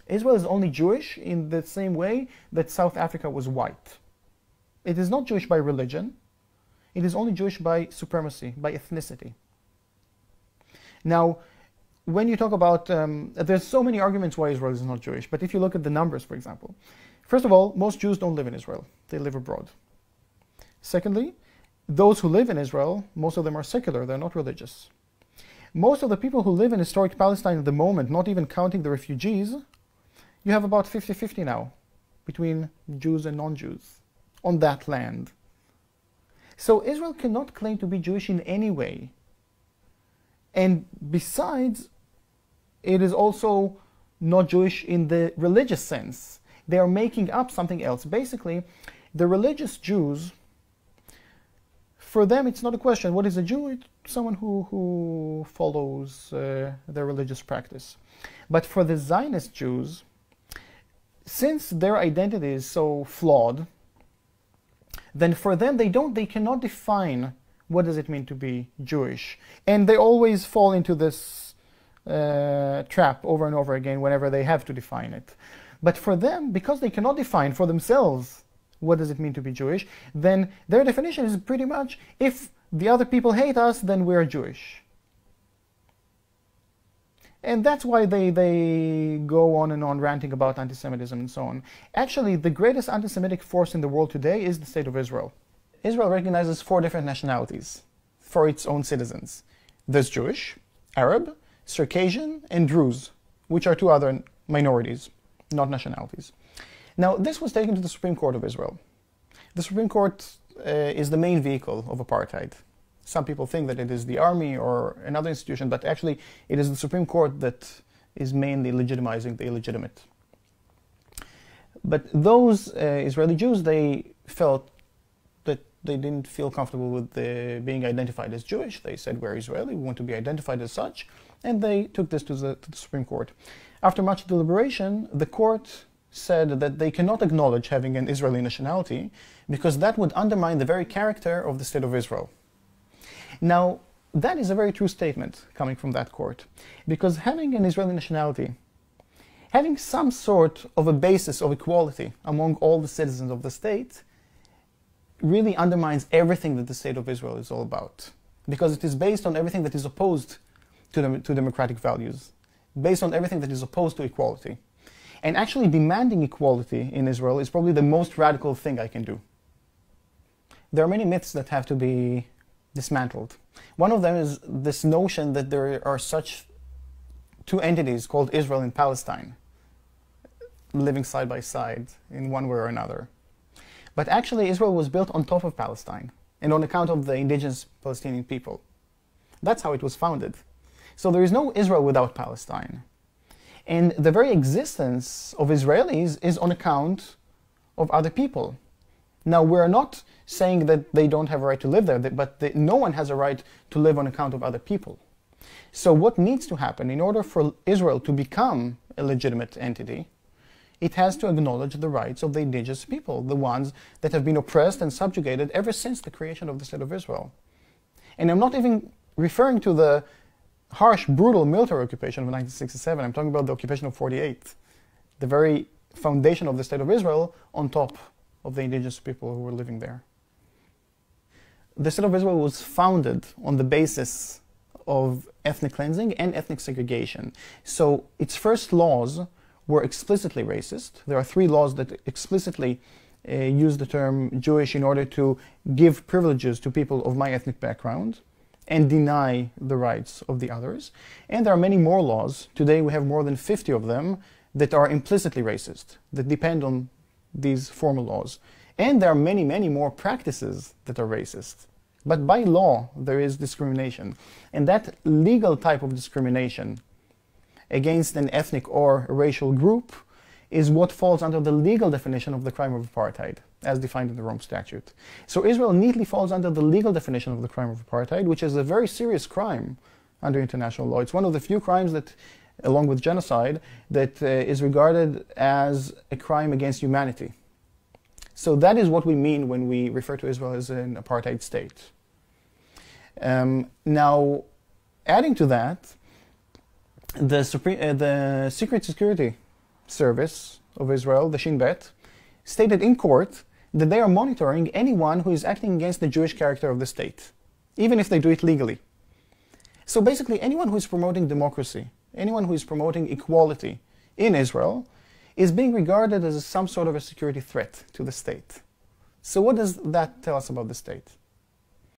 Israel is only Jewish in the same way that South Africa was white. It is not Jewish by religion. It is only Jewish by supremacy, by ethnicity. Now, when you talk about, there's so many arguments why Israel is not Jewish, but if you look at the numbers, for example, first of all, most Jews don't live in Israel. They live abroad. Secondly, those who live in Israel, most of them are secular, they're not religious. Most of the people who live in historic Palestine at the moment, not even counting the refugees, you have about 50-50 now between Jews and non-Jews on that land. So Israel cannot claim to be Jewish in any way. And besides, it is also not Jewish in the religious sense. They are making up something else. Basically, the religious Jews, for them it's not a question, what is a Jew? It's someone who follows their religious practice. But for the Zionist Jews, since their identity is so flawed, then for them they cannot define what does it mean to be Jewish. And they always fall into this trap over and over again whenever they have to define it. But for them, because they cannot define for themselves what does it mean to be Jewish, then their definition is pretty much, if the other people hate us, then we're Jewish. And that's why they go on and on ranting about anti-Semitism and so on. Actually, the greatest anti-Semitic force in the world today is the State of Israel. Israel recognizes 4 different nationalities for its own citizens. There's Jewish, Arab, Circassian, and Druze, which are 2 other minorities, not nationalities. Now, this was taken to the Supreme Court of Israel. The Supreme Court is the main vehicle of apartheid. Some people think that it is the army or another institution, but actually it is the Supreme Court that is mainly legitimizing the illegitimate. But those Israeli Jews, they felt that they didn't feel comfortable with being identified as Jewish. They said, we're Israeli, we want to be identified as such, and they took this to the Supreme Court. After much deliberation, the court said that they cannot acknowledge having an Israeli nationality because that would undermine the very character of the State of Israel. Now, that is a very true statement coming from that court, because having an Israeli nationality, having some sort of a basis of equality among all the citizens of the state, really undermines everything that the State of Israel is all about, because it is based on everything that is opposed to democratic values, based on everything that is opposed to equality. And actually demanding equality in Israel is probably the most radical thing I can do. There are many myths that have to be dismantled. One of them is this notion that there are such 2 entities called Israel and Palestine living side by side in one way or another. But actually Israel was built on top of Palestine and on account of the indigenous Palestinian people. That's how it was founded. So there is no Israel without Palestine. And the very existence of Israelis is on account of other people. Now, we're not saying that they don't have a right to live there, but no one has a right to live on account of other people. So what needs to happen in order for Israel to become a legitimate entity, it has to acknowledge the rights of the indigenous people, the ones that have been oppressed and subjugated ever since the creation of the State of Israel. And I'm not even referring to the harsh, brutal military occupation of 1967. I'm talking about the occupation of 48, the very foundation of the State of Israel on top of the indigenous people who were living there. The State of Israel was founded on the basis of ethnic cleansing and ethnic segregation. So its first laws were explicitly racist. There are 3 laws that explicitly use the term Jewish in order to give privileges to people of my ethnic background and deny the rights of the others. And there are many more laws. Today we have more than 50 of them that are implicitly racist, that depend on these formal laws. And there are many, many more practices that are racist. But by law, there is discrimination. And that legal type of discrimination against an ethnic or racial group is what falls under the legal definition of the crime of apartheid, as defined in the Rome Statute. So Israel neatly falls under the legal definition of the crime of apartheid, which is a very serious crime under international law. It's one of the few crimes that, along with genocide, that is regarded as a crime against humanity. So that is what we mean when we refer to Israel as an apartheid state. Now, adding to that, the Secret Security Service of Israel, the Shin Bet, stated in court that they are monitoring anyone who is acting against the Jewish character of the state, even if they do it legally. So basically, anyone who is promoting democracy, anyone who is promoting equality in Israel, is being regarded as some sort of a security threat to the state. So what does that tell us about the state?